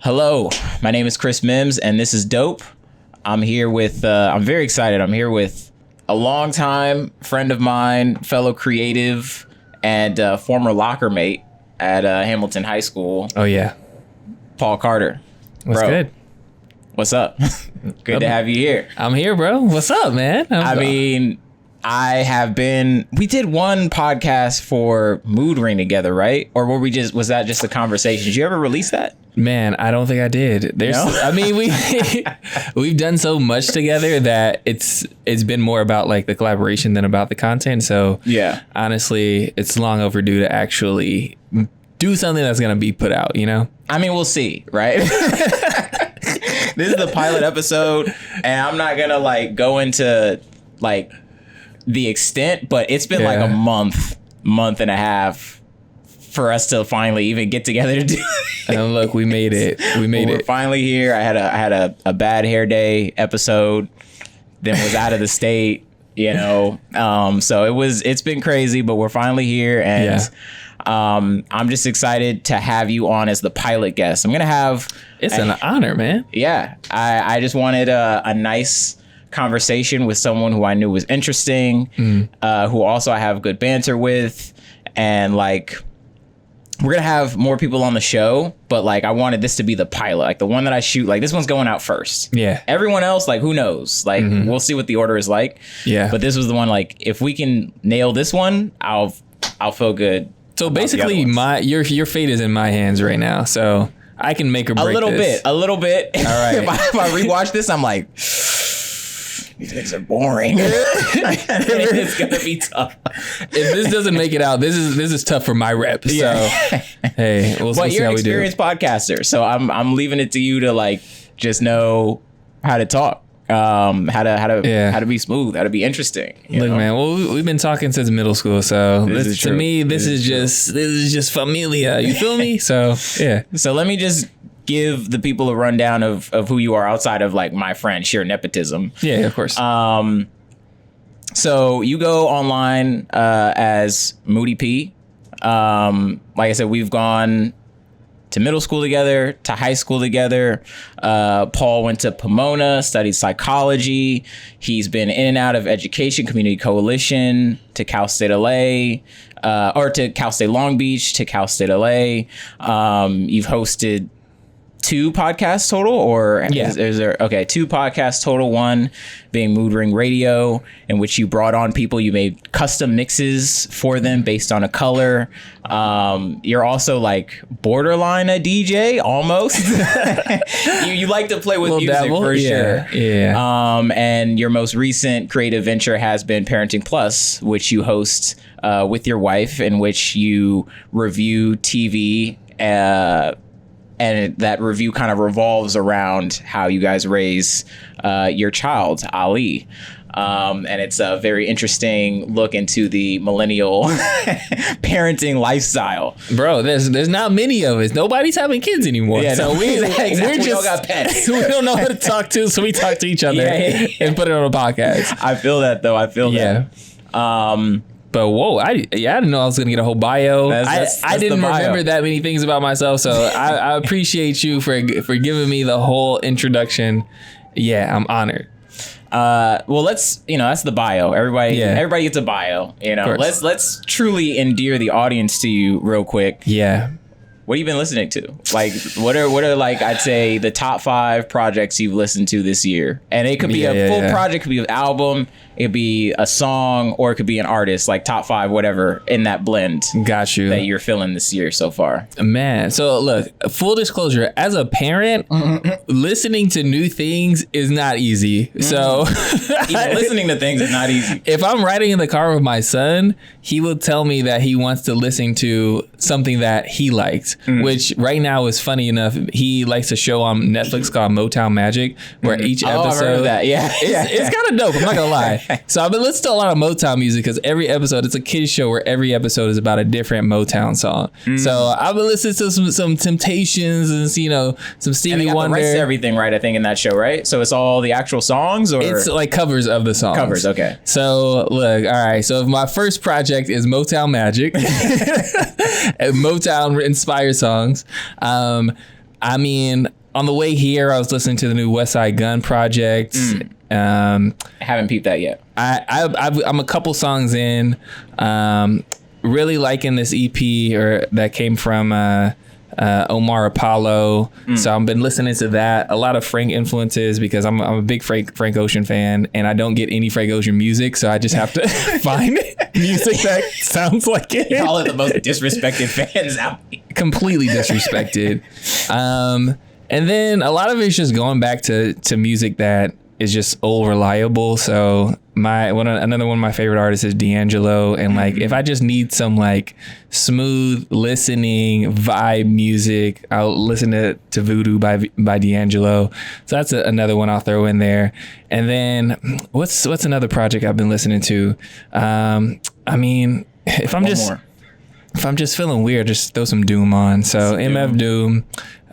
Hello, my name is Chris Mims, and this is Dope. I'm here with, I'm very excited. I'm here with a longtime friend of mine, fellow creative, and former locker mate at Hamilton High School. Oh, yeah. Paul Carter. What's good? What's up? Good to have you here. I'm here, bro. What's up, man? We did one podcast for Mood Ring together, right? Or was that just a conversation? Did you ever release that? Man, I don't think I did. We've done so much together that it's been more about like the collaboration than about the content. So yeah, honestly, it's long overdue to actually do something that's going to be put out, you know? I mean, we'll see, right? This is the pilot episode, and I'm not going to like go into like the extent, but it's been like a month and a half for us to finally even get together to do it. And look, we made it. We're finally here. I had a bad hair day episode, then was out of the state, you know. So it's been crazy, but we're finally here, and I'm just excited to have you on as the pilot guest. It's an honor, man. Yeah, I just wanted a nice conversation with someone who I knew was interesting, who also I have good banter with, and like we're gonna have more people on the show, but like I wanted this to be the pilot, like the one that I shoot, like this one's going out first. Yeah. Everyone else, like who knows? Like we'll see what the order is like. Yeah. But this was the one, like if we can nail this one, I'll feel good. So basically your fate is in my hands right now. So I can make or break a little bit. All right. if I rewatch this, I'm like, these things are boring. It's gonna be tough. If this doesn't make it out, this is tough for my rep. So hey, we'll see how we do. You're an experienced podcaster, so I'm leaving it to you to like just know how to talk, how to be smooth, how to be interesting. Look, man. Well, we've been talking since middle school, so this is just familia. You feel me? So yeah. So let me just give the people a rundown of who you are outside of like my friend, sheer nepotism. Yeah, of course. So you go online as Moody P. Like I said, we've gone to middle school together, to high school together. Paul went to Pomona, studied psychology. He's been in and out of education, community coalition, to Cal State LA, or to Cal State Long Beach, to Cal State LA. You've hosted 2 podcasts total, or is there two podcasts total, one being Mood Ring Radio, in which you brought on people, you made custom mixes for them based on a color. You're also like borderline a DJ almost. you like to play with music dabble. For sure. And your most recent creative venture has been Parenting Plus, which you host with your wife, in which you review TV, and that review kind of revolves around how you guys raise your child, Ali. And it's a very interesting look into the millennial parenting lifestyle. Bro, there's not many of us. Nobody's having kids anymore. Yeah, so we all got pets. We don't know who to talk to, so we talk to each other and put it on a podcast. I feel that, though. I feel that. But whoa, I didn't know I was gonna get a whole bio. That's I didn't remember that many things about myself, so I appreciate you for giving me the whole introduction. Yeah, I'm honored. Well, that's the bio. Everybody gets a bio. You know, let's truly endear the audience to you real quick. Yeah. What have you been listening to? Like, what are like, I'd say the top 5 projects you've listened to this year? And it could be a full project, could be an album, it could be a song, or it could be an artist, like top 5, whatever, in that blend. Got you. That you're feeling this year so far. Man, so look, full disclosure, as a parent, listening to new things is not easy. So even listening to things is not easy. If I'm riding in the car with my son, he will tell me that he wants to listen to something that he likes, which right now is funny enough. He likes a show on Netflix called Motown Magic, where each episode, I've heard of that. It's kind of dope. I'm not gonna lie. So I've been listening to a lot of Motown music because every episode, it's a kids show where every episode is about a different Motown song. So I've been listening to some Temptations and some Stevie and they got Wonder. The rights to everything, right? I think in that show, right? So it's all the actual songs, or it's like covers of the songs. Covers, okay. So look, all right. So if my first project is Motown Magic, and Motown inspired songs. I mean, on the way here, I was listening to the new West Side Gun project. I haven't peeped that yet. I'm a couple songs in. Really liking this EP that came from Omar Apollo. So I've been listening to that. A lot of Frank influences because I'm a big Frank Ocean fan, and I don't get any Frank Ocean music, so I just have to find music that sounds like it. All of the most disrespected fans out here. Completely disrespected. And then a lot of it's just going back to music that is just old reliable. So another one of my favorite artists is D'Angelo, and like if I just need some like smooth listening vibe music, I'll listen to Voodoo by D'Angelo. So that's another one I'll throw in there. And then what's another project I've been listening to? I mean, if I'm just feeling weird, just throw some Doom on. So MF Doom.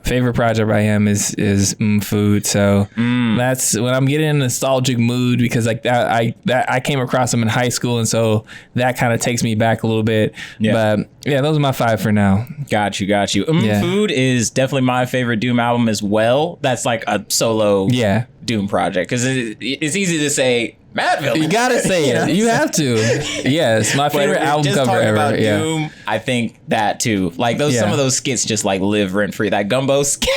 Favorite project by him is Food. So that's when I'm getting in a nostalgic mood, because like I came across him in high school, and so that kind of takes me back a little bit. Yeah. But yeah, those are my 5 for now. Got you. Food is definitely my favorite Doom album as well. That's like a solo Doom project, because it's easy to say Madville. You gotta say it. You have to. Yes, my favorite album cover ever. About Doom, I think that too. Like some of those skits just like live rent free. That Gumbo skit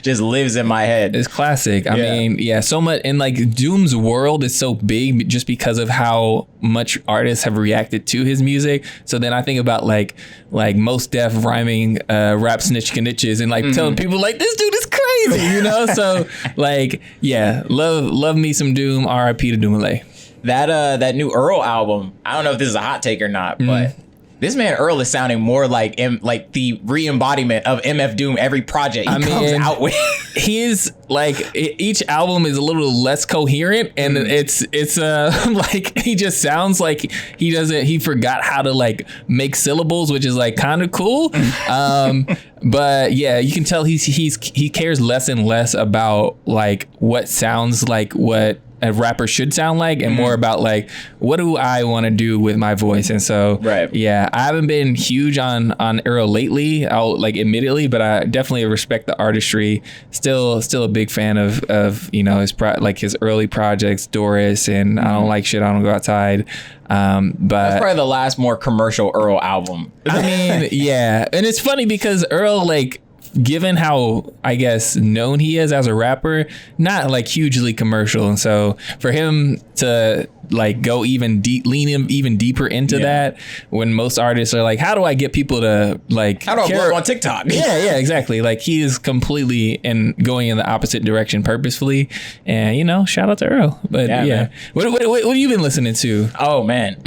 just lives in my head. It's classic. I mean, so much. And like Doom's world is so big just because of how much artists have reacted to his music. So then I think about like Mos Def rhyming rap snitch snitches and like telling people like, this dude is crazy, you know? So like, love me some Doom. R.I.P. to Doomale. That new Earl album, I don't know if this is a hot take or not, but this man Earl is sounding more like the re-embodiment of MF Doom every project he comes out with. He's like, each album is a little less coherent, and it's like he just sounds like he forgot how to like make syllables, which is like kind of cool. But yeah, you can tell he cares less and less about like what sounds like what a rapper should sound like, and more about like, what do I want to do with my voice? And so I haven't been huge on Earl lately, I'll like admittedly, but I definitely respect the artistry. Still a big fan of his his early projects, Doris and I Don't Like Shit, I Don't Go Outside. But that's probably the last more commercial Earl album. I mean, and it's funny because Earl, like, given how, I guess, known he is as a rapper, not like hugely commercial. And so for him to like go lean even deeper into that, when most artists are like, how do I get people to like, how do I blow up on TikTok? Yeah, exactly. Like he is completely going in the opposite direction purposefully. And, shout out to Earl. But what have you been listening to? Oh, man.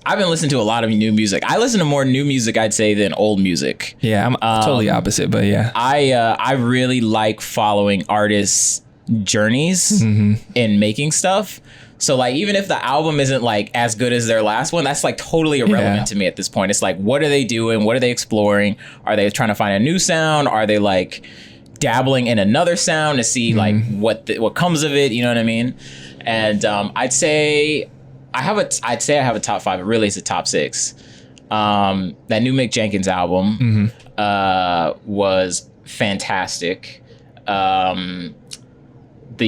I've been listening to a lot of new music. I listen to more new music, I'd say, than old music. Yeah, I'm totally opposite, but yeah. I really like following artists' journeys in making stuff. So like, even if the album isn't like as good as their last one, that's like totally irrelevant to me at this point. It's like, what are they doing? What are they exploring? Are they trying to find a new sound? Are they like dabbling in another sound to see like what comes of it? You know what I mean? And I'd say I have a top 5. It really is a top 6. That new Mick Jenkins album was fantastic. The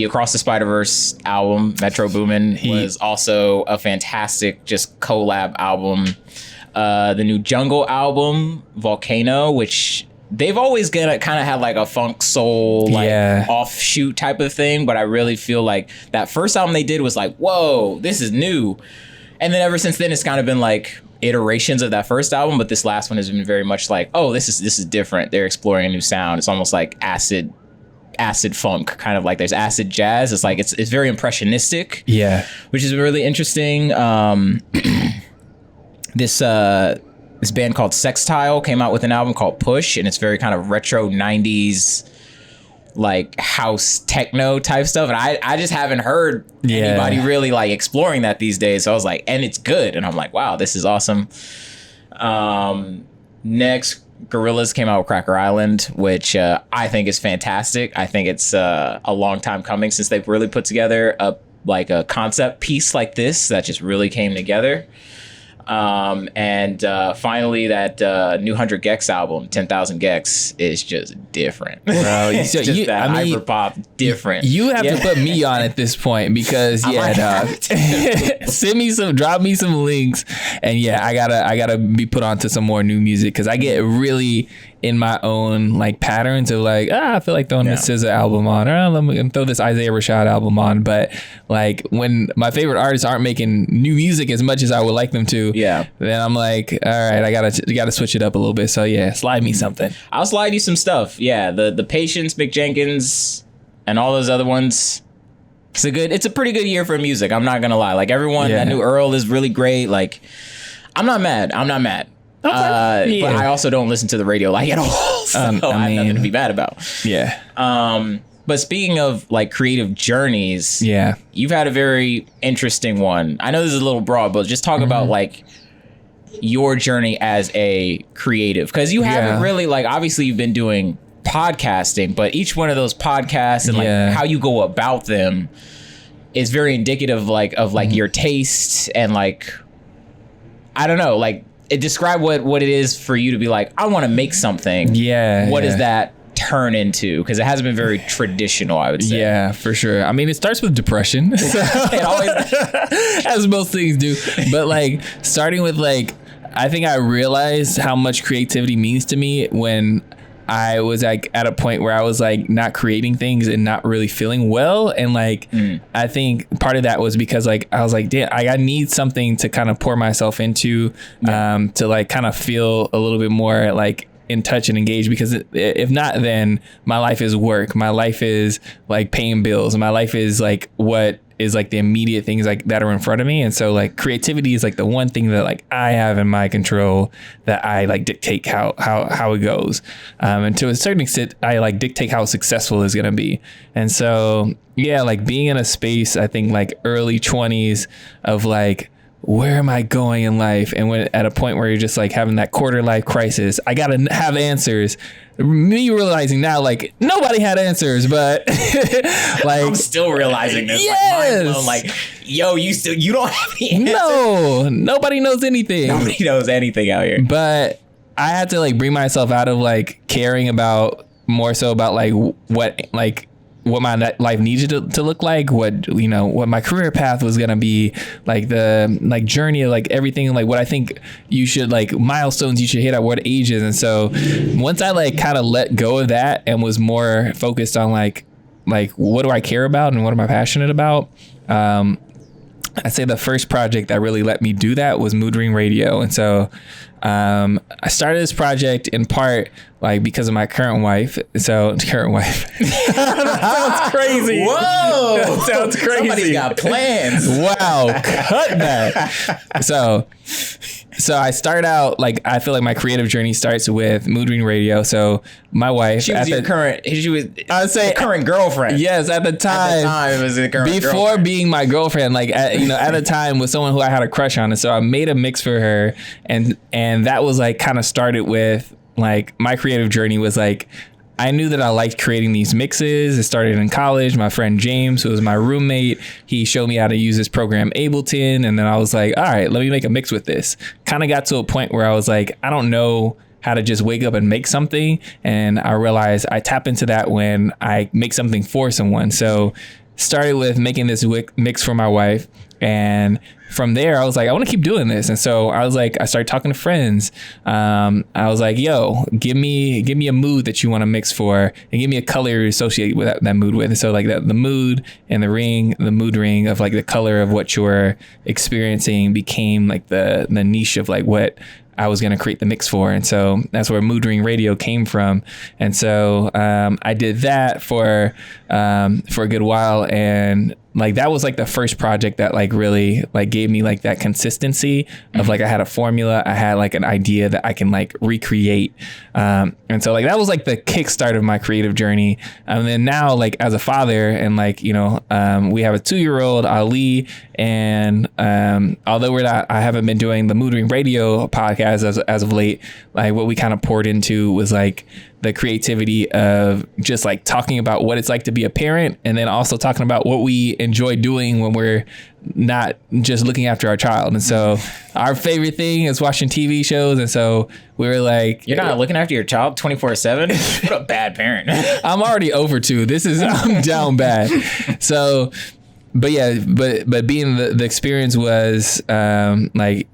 Across the Spider-Verse album, Metro Boomin, was also a fantastic just collab album. The new Jungle album, Volcano, which they've always kind of had like a funk soul offshoot type of thing, but I really feel like that first album they did was like, whoa, this is new. And then ever since then it's kind of been like iterations of that first album, but this last one has been very much like, oh, this is different. They're exploring a new sound. It's almost like acid funk, kind of like there's acid jazz. It's like it's very impressionistic, which is really interesting. This band called Sextile came out with an album called Push, and it's very kind of retro 90s like house techno type stuff, and I just haven't heard anybody really like exploring that these days. So I was like, and it's good, and I'm like, wow, this is awesome. Next, Gorillaz came out with Cracker Island, which I think is fantastic. I think it's a long time coming since they've really put together a concept piece like this that just really came together. And finally, that new 100 Gex album, 10,000 Gex, is just different. Bro, that hyper pop different. You have to put me on at this point because dog. Drop me some links, and I gotta be put onto some more new music because I get really in my own like patterns of like, I feel like throwing this SZA album on, or let me throw this Isaiah Rashad album on. But like when my favorite artists aren't making new music as much as I would like them to, then I'm like, all right, I gotta switch it up a little bit. So slide me something. I'll slide you some stuff. Yeah, the Patience, Mick Jenkins, and all those other ones. It's a pretty good year for music. I'm not gonna lie. Like everyone, that new Earl is really great. Like I'm not mad. Okay. But I also don't listen to the radio like at all. So I have nothing to be mad about. Yeah. But speaking of like creative journeys, you've had a very interesting one. I know this is a little broad, but just talk about like your journey as a creative, because you haven't really like, obviously you've been doing podcasting, but each one of those podcasts and like how you go about them is very indicative of your tastes and like, I don't know, like describe what it is for you to be like, I want to make something. What does that turn into? Because it hasn't been very traditional, I would say. Yeah, for sure. I mean, it starts with depression. It always, as most things do. But like starting with like, I think I realized how much creativity means to me when I was like at a point where I was like not creating things and not really feeling well. And like, I think part of that was because like, I was like, damn, I need something to kind of pour myself into, to like kind of feel a little bit more like in touch and engaged, because if not, then my life is work. My life is like paying bills. My life is like what is like the immediate things like that are in front of me. And so like creativity is like the one thing that like I have in my control, that I like dictate how it goes. And to a certain extent, I like dictate how successful it's going to be. And so, like being in a space, I think like early 20s of like, where am I going in life? And when at a point where you're just like having that quarter life crisis, I got to have answers. Me realizing now, like nobody had answers, but like I'm still realizing this. Like, mind blown, like, yo, you don't have any answers. No, nobody knows anything. Nobody knows anything out here. But I had to like bring myself out of like caring about more so about like what my life needed to look like, what my career path was gonna be, like the like journey of like everything, like what I think you should like milestones you should hit at what ages. And so once I like kind of let go of that and was more focused on like what do I care about and what am I passionate about, I'd say the first project that really let me do that was Mood Ring Radio. And so I started this project in part like because of my current wife. That sounds crazy. Whoa, that sounds crazy. Somebody's got plans. Wow, cut that. So I start out like, I feel like my creative journey starts with Mood Ring Radio. So my wife, she was the current girlfriend. Yes, at the time it was the current before girlfriend. Being my girlfriend, like at the time was someone who I had a crush on. And so I made a mix for her, and that was like kind of started with like my creative journey was like, I knew that I liked creating these mixes. It started in college. My friend James, who was my roommate, he showed me how to use this program Ableton. And then I was like, all right, let me make a mix with this. Kind of got to a point where I was like, I don't know how to just wake up and make something. And I realized I tap into that when I make something for someone. So started with making this mix for my wife. And from there, I was like, I want to keep doing this. And so I was like, I started talking to friends. I was like, yo, give me a mood that you want to mix for, and give me a color associated with that mood with. And so like the mood and the mood ring of like the color of what you're experiencing became like the niche of like what I was going to create the mix for. And so that's where Mood Ring Radio came from. And so I did that for a good while. And like that was like the first project that like really like gave me like that consistency of like I had a formula, I had like an idea that I can like recreate. And so like that was like the kickstart of my creative journey. And then now like as a father and like, we have a 2-year-old, Ali, and although I haven't been doing the Mood Ring Radio podcast as of late, like what we kind of poured into was like the creativity of just like talking about what it's like to be a parent, and then also talking about what we enjoy doing when we're not just looking after our child. And so our favorite thing is watching TV shows. And so we were like, you're not looking after your child 24/7. What a bad parent. I'm already over 2. I'm down bad. So, but yeah, but being the experience was we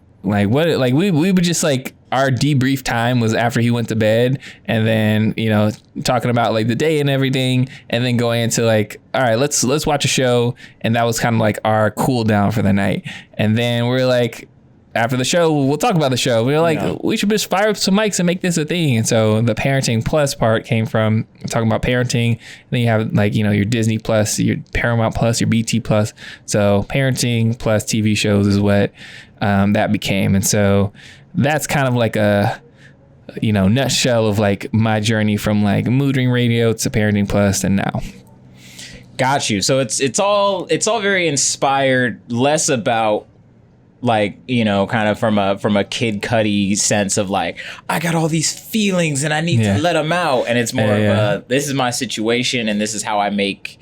would just like, our debrief time was after he went to bed, and then, you know, talking about like the day and everything, and then going into like, all right, let's watch a show. And that was kind of like our cool down for the night. And then we're like, after the show, we'll talk about the show. We were like, we should just fire up some mics and make this a thing. And so the parenting plus part came from talking about parenting. And then you have like, you know, your Disney plus, your Paramount plus, your BT plus. So parenting plus TV shows is what that became. And so that's kind of like a, you know, nutshell of like my journey from like Mood Ring Radio to Parenting Plus and now. Got you. So it's all very inspired, less about like, you know, kind of from a Kid Cudi sense of like, I got all these feelings and I need to let them out. And it's more of a, this is my situation and this is how I make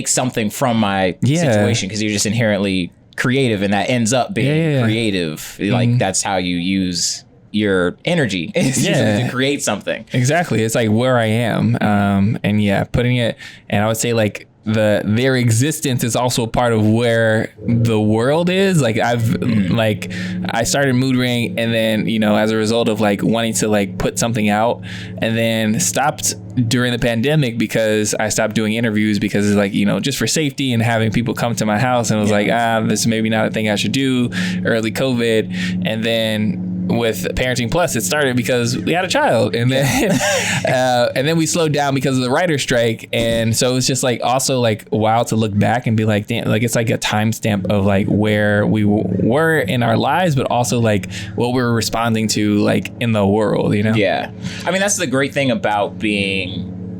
something from my situation, because you're just inherently creative, and that ends up being creative. Like that's how you use your energy to create something. Exactly. It's like where I am. And putting it, and I would say like their existence is also a part of where the world is. Like I started Mood Ring, and then, you know, as a result of like wanting to like put something out, and then stopped during the pandemic because I stopped doing interviews because it's like, you know, just for safety and having people come to my house, and it was like, this is maybe not a thing I should do, early COVID. And then with Parenting Plus, it started because we had a child, and then we slowed down because of the writer's strike. And so it's just like also like wild to look back and be like, damn, like it's like a timestamp of like where we were in our lives, but also like what we're responding to like in the world, you know? Yeah. I mean, that's the great thing about being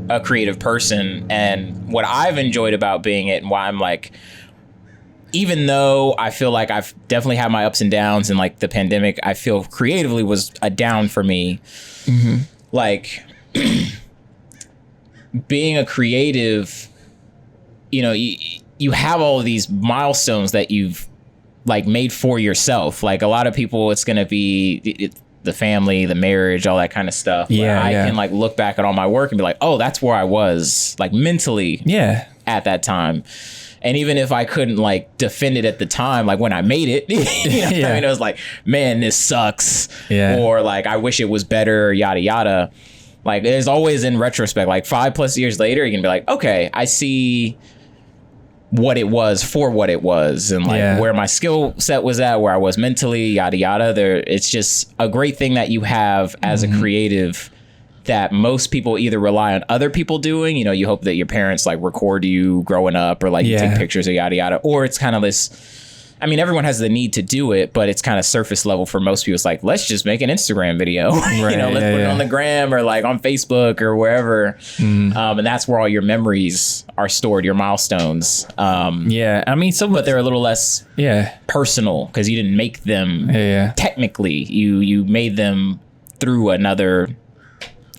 a creative person, and what I've enjoyed about being it, and why I'm like, even though I feel like I've definitely had my ups and downs, and like the pandemic, I feel creatively was a down for me. Mm-hmm. Like being a creative, you know, you have all of these milestones that you've like made for yourself. Like a lot of people, it's going to be the family, the marriage, all that kind of stuff. Yeah, I can like look back at all my work and be like, oh, that's where I was like mentally at that time. And even if I couldn't like defend it at the time, like when I made it, you know, I mean, it was like, man, this sucks. Or like, I wish it was better, yada, yada. Like there's always in retrospect, like 5+ years later, you can be like, okay, I see what it was for what it was, and like where my skill set was at, where I was mentally, yada, yada. It's just a great thing that you have as a creative, that most people either rely on other people doing, you know, you hope that your parents like record you growing up, or like you take pictures or yada yada, or it's kind of this, I mean, everyone has the need to do it, but it's kind of surface level for most people. It's like, let's just make an Instagram video, you know, let's put it on the gram or like on Facebook or wherever. And that's where all your memories are stored, your milestones. I mean, but they're a little less personal because you didn't make them technically. You made them through another,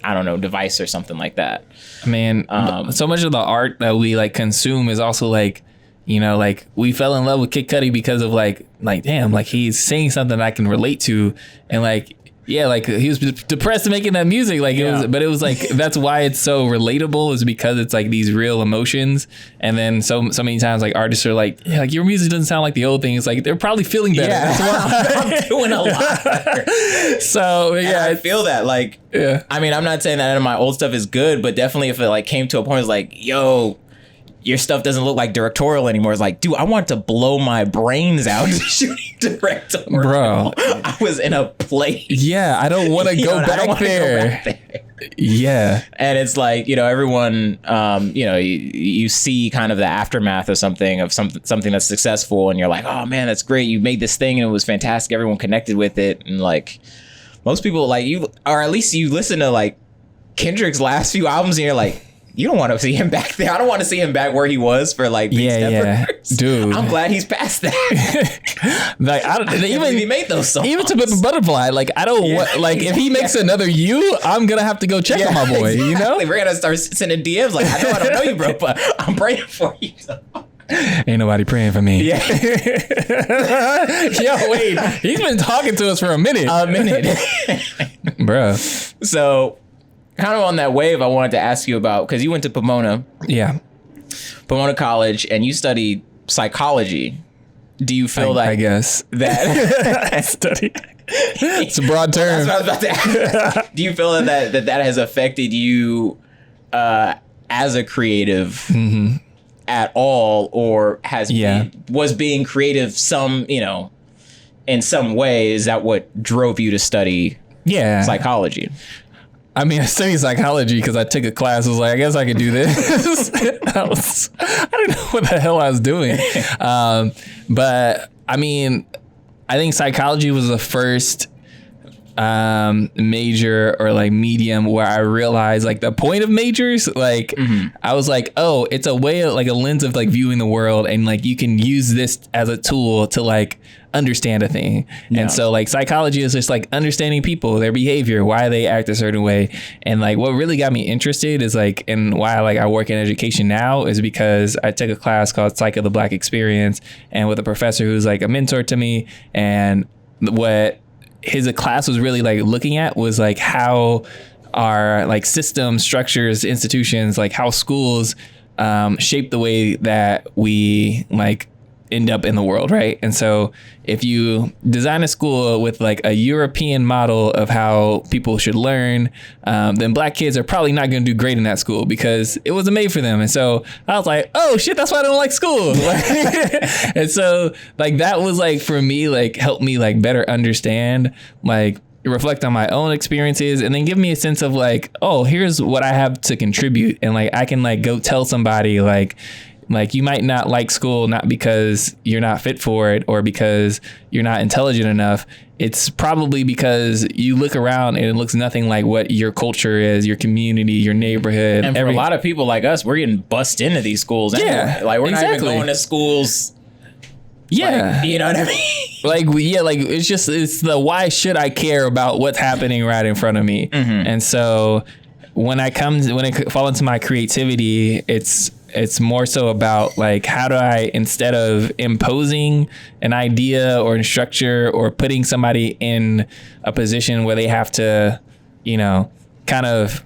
I don't know, device or something like that. Man, so much of the art that we like consume is also like, you know, like we fell in love with Kid Cudi because of like damn, like he's saying something I can relate to, and like like he was depressed making that music, like it was, but it was like that's why it's so relatable, is because it's like these real emotions. And then so many times like artists are like, like your music doesn't sound like the old thing. It's like they're probably feeling better. That's why I'm doing a lot better. So I feel that like I mean, I'm not saying that any of my old stuff is good, but definitely if it like came to a point, it's like, yo, your stuff doesn't look like directorial anymore. It's like, dude, I want to blow my brains out shooting directorial. Bro, I was in a play. Yeah, I don't want to go back there. Yeah. And it's like, you know, everyone, you know, you see kind of the aftermath of something that's successful, and you're like, oh man, that's great. You made this thing and it was fantastic. Everyone connected with it. And like most people like you, or at least you listen to like Kendrick's last few albums and you're like, you don't want to see him back there. I don't want to see him back where he was for like Big Steppers. Dude, I'm glad he's past that. Like even he made those songs. Even to Pimp a Butterfly, like I don't want, like if he makes another you, I'm gonna have to go check on my boy. Exactly. You know, we're gonna start sending DMs like, I don't know you, bro, but I'm praying for you. Ain't nobody praying for me. Yeah. Yo, wait, he's been talking to us for a minute. Bruh. So, kind of on that wave, I wanted to ask you about, because you went to Pomona. Yeah. Pomona College, and you studied psychology. Do you feel I guess that study? It's a broad term. That's what I was about to ask. Do you feel that has affected you as a creative at all, or was being creative in some way? Is that what drove you to study psychology? I mean, I studied psychology because I took a class. I was like, I guess I could do this. I didn't know what the hell I was doing. But I mean, I think psychology was the first major or like medium where I realized like the point of majors. Like I was like, oh, it's a way of like a lens of like viewing the world, and like you can use this as a tool to like understand a thing. Yeah. And so like psychology is just like understanding people, their behavior, why they act a certain way. And like what really got me interested is like, and why like I work in education now is because I took a class called Psych of the Black Experience, and with a professor who's like a mentor to me, and what his class was really like looking at was like how our like systems, structures, institutions, like how schools shape the way that we like end up in the world, right? And so if you design a school with like a European model of how people should learn, then Black kids are probably not going to do great in that school because it wasn't made for them. And so I was like, oh shit, that's why I don't like school. And so like that was like for me, like helped me like better understand, like reflect on my own experiences, and then give me a sense of like, oh, here's what I have to contribute. And like I can like go tell somebody like you might not like school, not because you're not fit for it or because you're not intelligent enough. It's probably because you look around and it looks nothing like what your culture is, your community, your neighborhood. And for a lot of people like us, we're getting bussed into these schools anyway. Yeah, like we're not even going to schools. Yeah. Like, you know what I mean? Like it's the why should I care about what's happening right in front of me? And so when I fall into my creativity, it's more so about like, how do I, instead of imposing an idea or a structure or putting somebody in a position where they have to, you know, kind of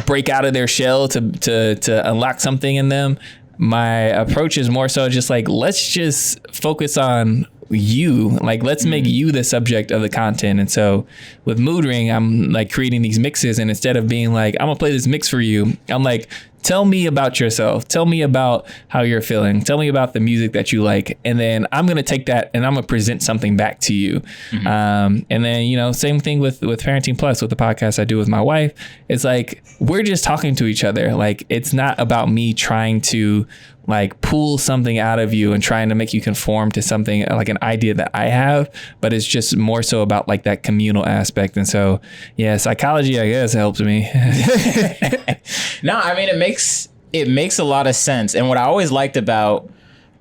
break out of their shell to unlock something in them, my approach is more so just like, let's just focus on you, like let's make you the subject of the content. And so with Mood Ring, I'm like creating these mixes, and instead of being like, I'm gonna play this mix for you, I'm like, tell me about yourself, tell me about how you're feeling, tell me about the music that you like, and then I'm gonna take that and I'm gonna present something back to you. And then, you know, same thing with Parenting Plus, with the podcast I do with my wife. It's like we're just talking to each other. Like it's not about me trying to like pull something out of you and trying to make you conform to something like an idea that I have, but it's just more so about like that communal aspect. And so, yeah, psychology, I guess, helps me. No, I mean, it makes a lot of sense. And what I always liked about,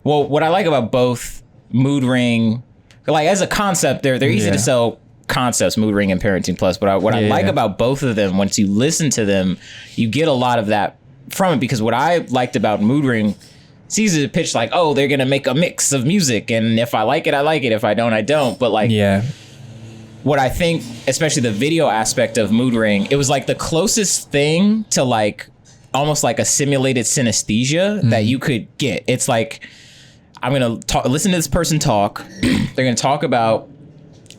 what I like about both Mood Ring, like as a concept, they're easy to sell concepts, Mood Ring and Parenting Plus. But what I like about both of them, once you listen to them, you get a lot of that from it. Because what I liked about Mood Ring, it's easy to pitch like, oh, they're gonna make a mix of music, and if I like it, I like it. If I don't, I don't. But like, what I think, especially the video aspect of Mood Ring, it was like the closest thing to like almost like a simulated synesthesia that you could get. It's like, I'm gonna listen to this person talk. They're gonna talk about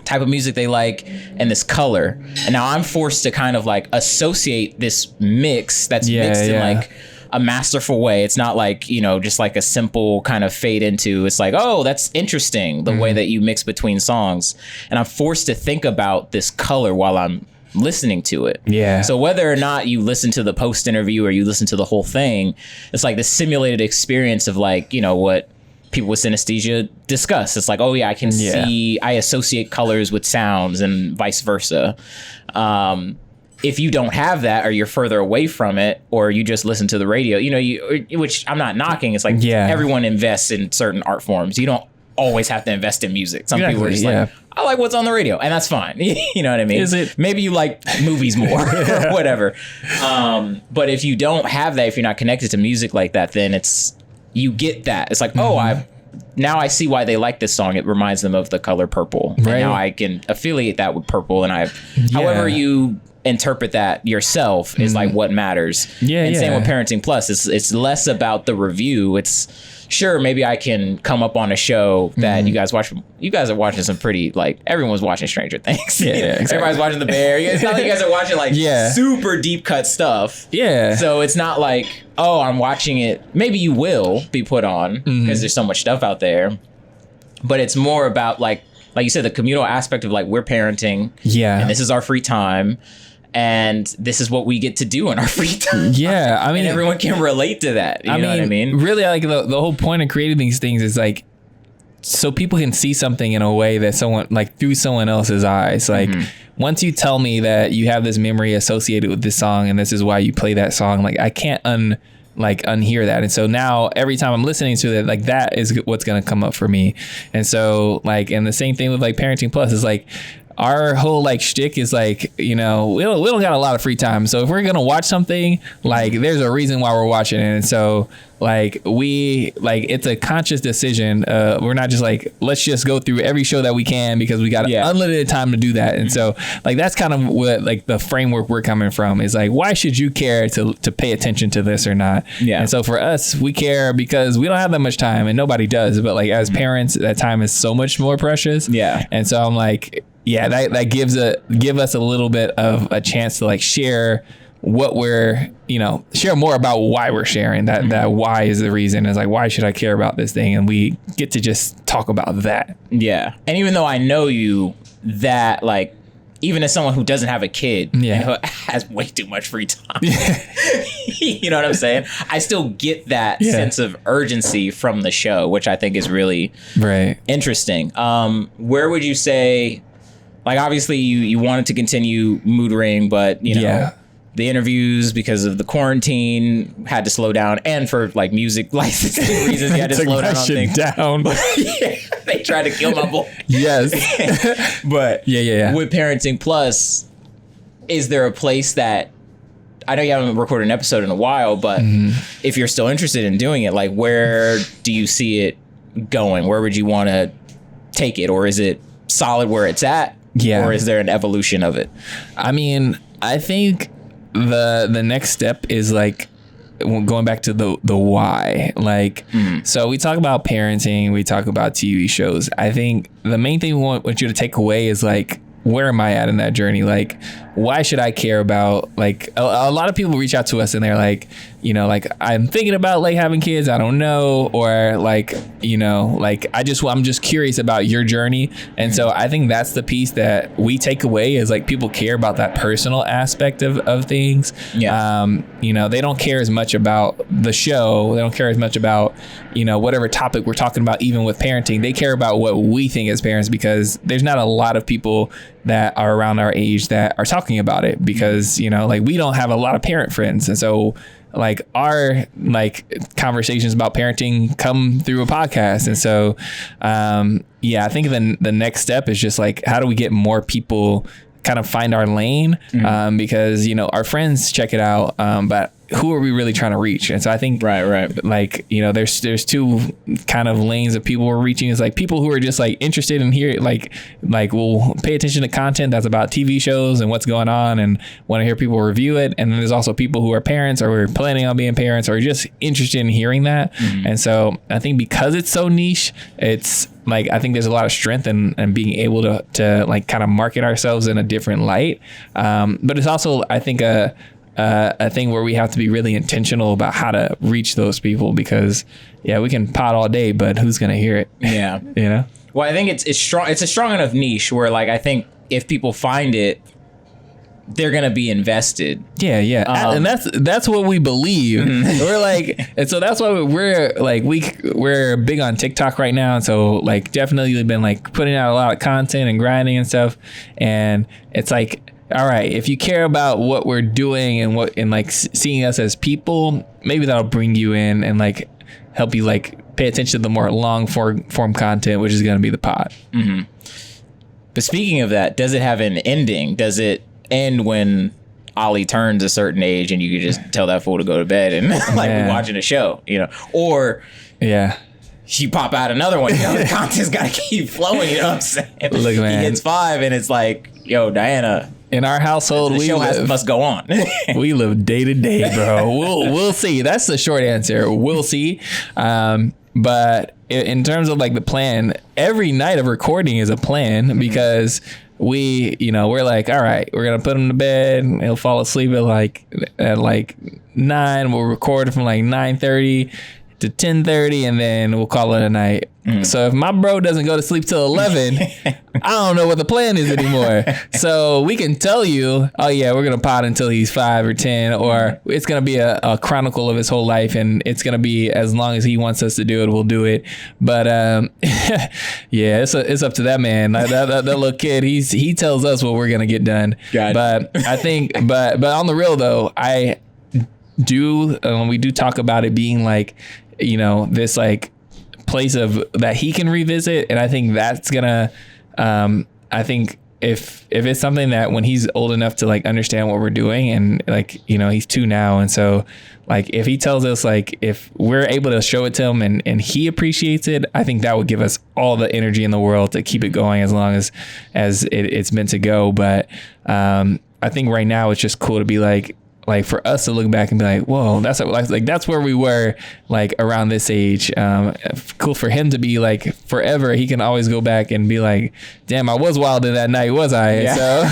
type of music they like and this color, and now I'm forced to kind of like associate this mix that's mixed in like a masterful way. It's not like, you know, just like a simple kind of fade into. It's like, oh, that's interesting, the way that you mix between songs, and I'm forced to think about this color while I'm listening to it. So whether or not you listen to the post interview or you listen to the whole thing, it's like the simulated experience of like, you know, what people with synesthesia discuss. It's like, oh yeah, I can see, I associate colors with sounds and vice versa. if you don't have that, or you're further away from it, or you just listen to the radio, which I'm not knocking. It's like everyone invests in certain art forms. You don't always have to invest in music. Some people are just like, I like what's on the radio, and that's fine. You know what I mean? Is it? Maybe you like movies more or whatever. But if you don't have that, if you're not connected to music like that, then you get that. It's like, now I see why they like this song. It reminds them of the color purple. Right. And now I can affiliate that with purple, and however you interpret that yourself is like what matters. And same with Parenting Plus. It's less about the review. It's sure, maybe I can come up on a show that you guys watch. You guys are watching some pretty, like, everyone's watching Stranger Things. Yeah, exactly. Everybody's watching The Bear. It's not like you guys are watching like super deep cut stuff. Yeah. So it's not like, oh, I'm watching it. Maybe you will be put on because there's so much stuff out there. But it's more about like you said, the communal aspect of like, we're parenting. Yeah. And this is our free time. And this is what we get to do in our free time. Yeah, I mean, and everyone can relate to that. You know what I mean? Really, like the whole point of creating these things is like, so people can see something in a way that someone, like, through someone else's eyes. Like, once you tell me that you have this memory associated with this song and this is why you play that song, like, I can't unhear that. And so now every time I'm listening to it, like, that is what's going to come up for me. And so, like, and the same thing with like Parenting Plus is like, our whole like shtick is like, we don't got a lot of free time. So if we're going to watch something, like, there's a reason why we're watching it. And so like it's a conscious decision. We're not just like, let's just go through every show that we can because we got unlimited time to do that. And so like, that's kind of what like the framework we're coming from is like, why should you care to pay attention to this or not? Yeah. And so for us, we care because we don't have that much time, and nobody does. But like, as parents, that time is so much more precious. Yeah. And so I'm like, yeah, that give us a little bit of a chance to like share what we're, share more about why we're sharing. That why is the reason. Is like, why should I care about this thing? And we get to just talk about that. Yeah. And even though I know you, that like, even as someone who doesn't have a kid, who has way too much free time, you know what I'm saying? I still get that sense of urgency from the show, which I think is really interesting. Where would you say, like, obviously you wanted to continue Mood Ring, but the interviews, because of the quarantine, had to slow down, and for like music licensing reasons, you had to slow down on things. They tried to kill my boy. Yes. But with Parenting Plus, is there a place that, I know you haven't recorded an episode in a while, but if you're still interested in doing it, like, where do you see it going? Where would you want to take it? Or is it solid where it's at? Yeah. Or is there an evolution of it? I mean, I think the next step is like going back to the why. Like, so we talk about parenting, we talk about TV shows. I think the main thing we want you to take away is like, where am I at in that journey? Like, why should I care about, like, a lot of people reach out to us and they're like, like, I'm thinking about like having kids, I don't know, or like, like, I'm just curious about your journey. And so I think that's the piece that we take away is like, people care about that personal aspect of things. Yeah. They don't care as much about the show. They don't care as much about, whatever topic we're talking about, even with parenting. They care about what we think as parents, because there's not a lot of people that are around our age that are talking about it, because, like, we don't have a lot of parent friends. And so like, our like conversations about parenting come through a podcast. And so, I think the next step is just like, how do we get more people kind of find our lane? Because, our friends check it out, but who are we really trying to reach? And so I think, like, there's two kind of lanes of people we're reaching. Is like people who are just like interested in hearing, like will pay attention to content that's about TV shows and what's going on and want to hear people review it. And then there's also people who are parents or are planning on being parents or just interested in hearing that. And so I think because it's so niche, it's like, I think there's a lot of strength in being able to like kind of market ourselves in a different light. But it's also, I think, a thing where we have to be really intentional about how to reach those people, because we can pod all day, but who's going to hear it? Yeah. Well, I think it's strong. It's a strong enough niche where, like, I think if people find it, they're going to be invested. And that's what we believe. We're like, and so that's why we're big on TikTok right now. And so like, definitely been like putting out a lot of content and grinding and stuff. And it's like, all right, if you care about what we're doing and like seeing us as people, maybe that'll bring you in and like help you like pay attention to the more long form content, which is going to be the pod. Mm-hmm. But speaking of that, does it have an ending? Does it end when Ollie turns a certain age and you can just tell that fool to go to bed and like we're watching a show, you know? Or you pop out another one, you know, the content's got to keep flowing, you know what I'm saying? Look, man. He hits 5 and it's like, yo, Diana, in our household, the show must go on. We live day to day, bro. We'll see. That's the short answer. We'll see. But in terms of like the plan, every night of recording is a plan because we're like, all right, we're gonna put him to bed. He'll fall asleep at like 9. We'll record from like 9:30 to 10:30, and then we'll call it a night. So if my bro doesn't go to sleep till 11, I don't know what the plan is anymore. So we can tell you, oh yeah, we're gonna pod until he's 5 or 10, or it's gonna be a chronicle of his whole life, and it's gonna be as long as he wants us to do it, we'll do it. But yeah, it's up to that man. That little kid, he tells us what we're gonna get done. But I think, but on the real though, I do we do talk about it being like, you know, this like place of that he can revisit, and I think that's gonna I think if it's something that when he's old enough to like understand what we're doing, and like, you know, he's 2 now, and so like if he tells us, like if we're able to show it to him and he appreciates it, I think that would give us all the energy in the world to keep it going as long as it's meant to go. But I think right now it's just cool to be like for us to look back and be like, whoa, that's where we were like around this age. Cool for him to be like forever. He can always go back and be like, damn, I was wild in that night, was I? Yeah. So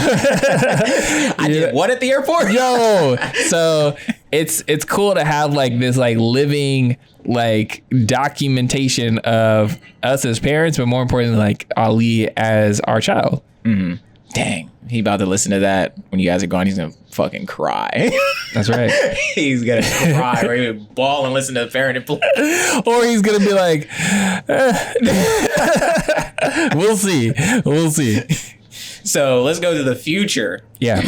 I did what at the airport? Yo, so it's cool to have like this like living like documentation of us as parents, but more importantly, like Ali as our child. Mm-hmm. Dang, he about to listen to that when you guys are gone. He's gonna fucking cry. That's right. He's gonna cry or he'll bawl and listen to the parent play. Or he's gonna be like, we'll see. So let's go to the future. Yeah.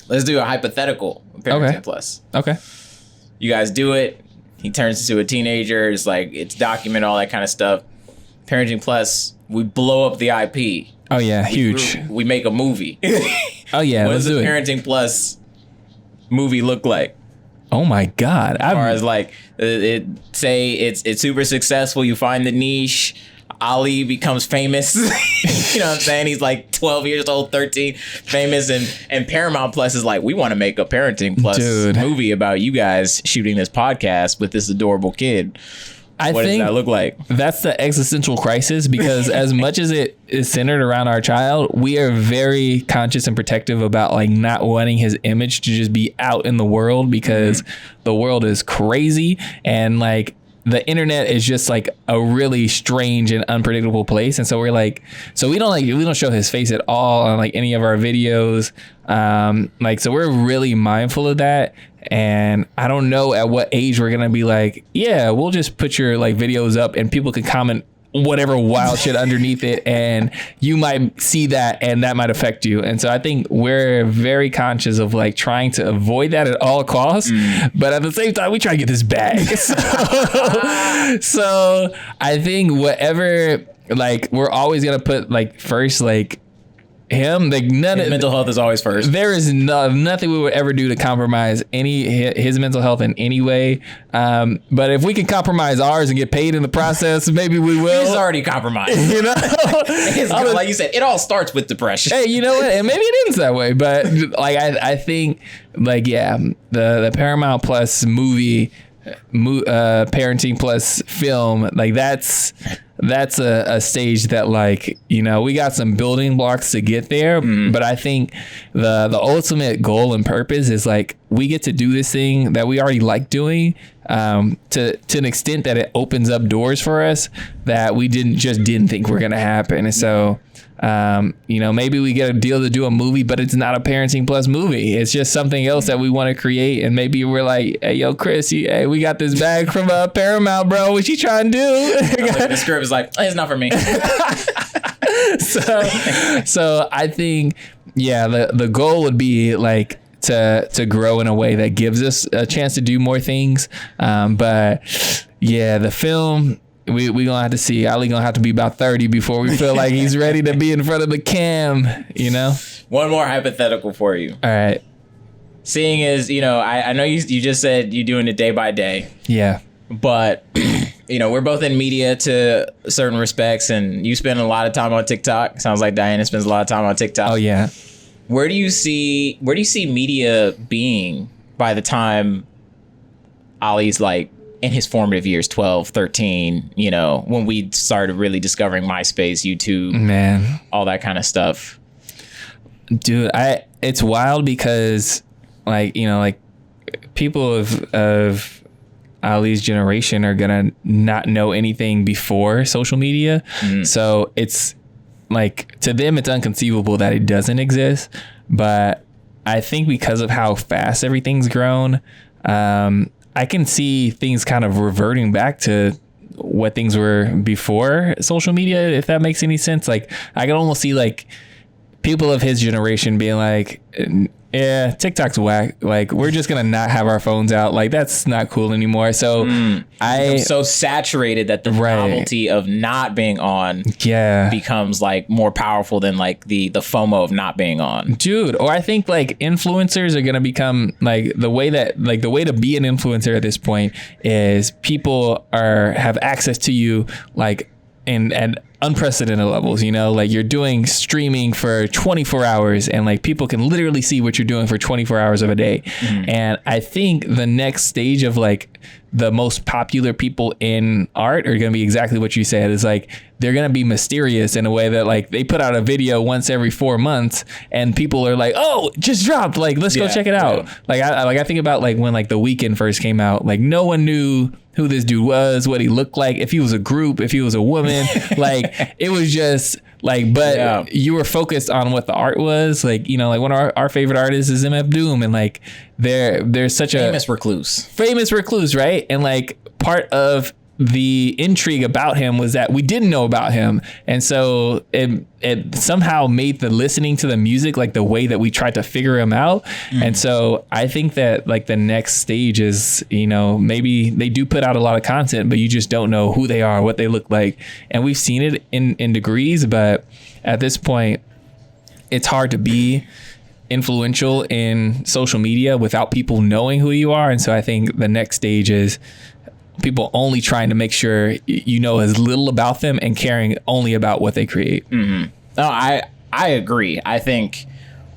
Let's do a hypothetical parenting plus. Okay. You guys do it. He turns into a teenager. It's like, it's document, all that kind of stuff. Parenting plus, we blow up the IP. Oh yeah, huge. We make a movie. Oh yeah, what does the Parenting Plus movie look like? Oh my God! As far as like, it's super successful. You find the niche. Ali becomes famous. You know what I'm saying? He's like 12 years old, 13, famous, and Paramount Plus is like, we want to make a Parenting Plus movie about you guys shooting this podcast with this adorable kid. What does that look like? That's the existential crisis, because as much as it is centered around our child, we are very conscious and protective about like not wanting his image to just be out in the world, because the world is crazy, and like the internet is just like a really strange and unpredictable place. And so we're like, so we don't show his face at all on like any of our videos. So we're really mindful of that. And I don't know at what age we're gonna be like, yeah, we'll just put your like videos up and people can comment whatever wild shit underneath it, and you might see that and that might affect you. And so I think we're very conscious of like trying to avoid that at all costs, but at the same time we try to get this bag. So I think whatever, like we're always gonna put like first like him, like mental health is always first. There is nothing we would ever do to compromise his mental health in any way. But if we can compromise ours and get paid in the process, maybe we will. He's already compromised. You know, like you said, it all starts with depression. Hey, you know what? And maybe it ends that way. But like I think like the Paramount Plus movie, Parenting Plus film, like that's a stage that, like, you know, we got some building blocks to get there. But I think the ultimate goal and purpose is like we get to do this thing that we already like doing to an extent that it opens up doors for us that we didn't think were gonna happen. And so you know, maybe we get a deal to do a movie, but it's not a Parenting Plus movie. It's just something else that we want to create. And maybe we're like, hey, yo, Chris, hey, we got this bag from Paramount, bro. What you trying to do? The script is like, it's not for me. So I think, the goal would be like to grow in a way that gives us a chance to do more things. But yeah, the film, we gonna have to see. Ali gonna have to be about 30 before we feel like he's ready to be in front of the cam, you know? One more hypothetical for you. All right. Seeing as, you know, I know you just said you're doing it day by day. Yeah. But, you know, we're both in media to certain respects, and you spend a lot of time on TikTok. Sounds like Diana spends a lot of time on TikTok. Oh, yeah. Where do you see media being by the time Ali's like in his formative years, 12, 13, you know, when we started really discovering MySpace, YouTube, man, all that kind of stuff? Dude, it's wild because like, you know, like people of Ali's generation are gonna not know anything before social media. So it's like, to them, it's inconceivable that it doesn't exist. But I think because of how fast everything's grown, I can see things kind of reverting back to what things were before social media, if that makes any sense. Like, I can almost see like people of his generation being like, yeah, TikTok's whack. Like, we're just going to not have our phones out. Like, that's not cool anymore. So I'm so saturated that the novelty of not being on becomes like more powerful than like the FOMO of not being on. Dude, or I think like influencers are going to become like the way to be an influencer at this point is people have access to you like and unprecedented levels, you know, like you're doing streaming for 24 hours and like people can literally see what you're doing for 24 hours of a day. And I think the next stage of like the most popular people in art are going to be exactly what you said. Is like, they're going to be mysterious in a way that like they put out a video once every 4 months and people are like, oh, it just dropped. Like, let's go check it out. Like, I think about like when like The Weeknd first came out, like no one knew who this dude was, what he looked like, if he was a group, if he was a woman. Like, it was just like, but you were focused on what the art was. Like, you know, like one of our favorite artists is MF Doom, and like there's such a famous recluse, right? And like part of the intrigue about him was that we didn't know about him, and so it somehow made the listening to the music like the way that we tried to figure him out. And so I think that like the next stage is, you know, maybe they do put out a lot of content, but you just don't know who they are, what they look like. And we've seen it in degrees, but at this point it's hard to be influential in social media without people knowing who you are. And so I think the next stage is people only trying to make sure you know as little about them and caring only about what they create. No, I agree. I think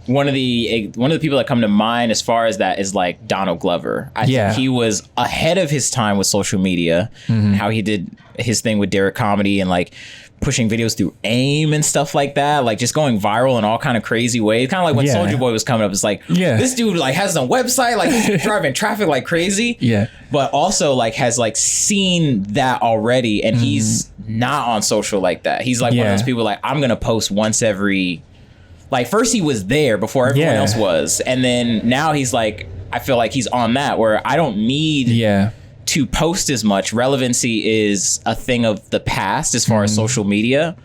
one of the people that come to mind as far as that is like Donald Glover. I think he was ahead of his time with social media, how he did his thing with Derek Comedy and like pushing videos through AIM and stuff like that, like just going viral in all kind of crazy ways. Kind of like when Soulja Boy was coming up, it's like, this dude like has a website, like he's driving traffic like crazy. But also like has like seen that already, and he's not on social like that. He's like one of those people like, I'm gonna post once every, like first he was there before everyone else was, and then now he's like, I feel like he's on that where I don't need to post as much. Relevancy is a thing of the past as far as social media.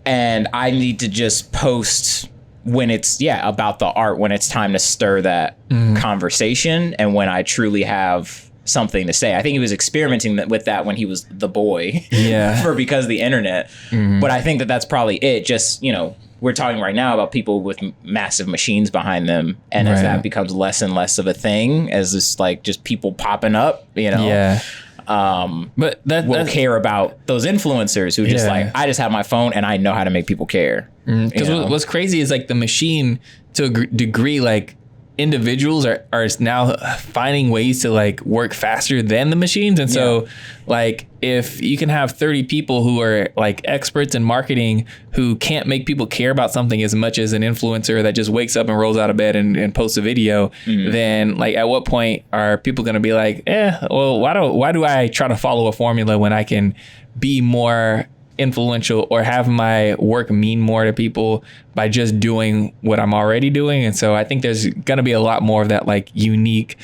And I need to just post when it's about the art, when it's time to stir that conversation, and when I truly have something to say. I think he was experimenting with that when he was the boy because of the internet. But I think that that's probably it. Just, you know, we're talking right now about people with massive machines behind them, and as that becomes less and less of a thing, as this like just people popping up, you know, but we'll care about those influencers who just like, I just have my phone and I know how to make people care. Because what's crazy is like the machine, to a degree, like individuals are now finding ways to like work faster than the machines. And so like if you can have 30 people who are like experts in marketing who can't make people care about something as much as an influencer that just wakes up and rolls out of bed and posts a video, then like at what point are people going to be like, well, why do I try to follow a formula when I can be more influential or have my work mean more to people by just doing what I'm already doing? And so I think there's gonna be a lot more of that like unique,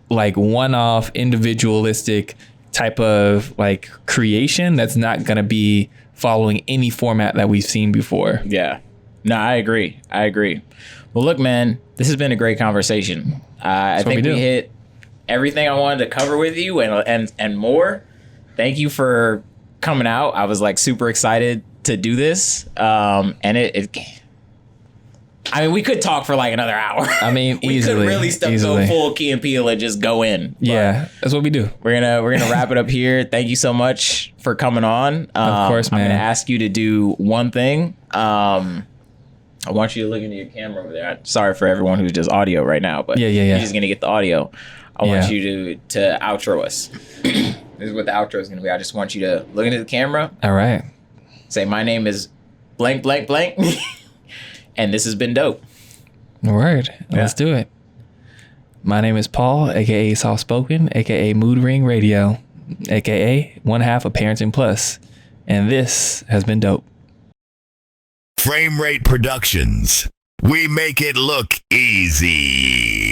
like one-off individualistic type of like creation that's not gonna be following any format that we've seen before. No, I agree. Well, look, man, this has been a great conversation. I think we hit everything I wanted to cover with you and more. Thank you for coming out. I was like super excited to do this. And I mean, we could talk for like another hour. I mean, we could really go full Key and Peele and just go in. Yeah, that's what we do. We're gonna wrap it up here. Thank you so much for coming on. Of course, man. I'm gonna ask you to do one thing. I want you to look into your camera over there. Sorry for everyone who's just audio right now, but you're just gonna get the audio. I want you to outro us. This is what the outro is gonna be. I just want you to look into the camera. All right. Say, my name is blank, blank, blank. And this has been dope. All right. Let's do it. My name is Paul, aka SoftSpoken, aka Mood Ring Radio, aka one half of Parenting Plus. And this has been dope. Frame Rate Productions. We make it look easy.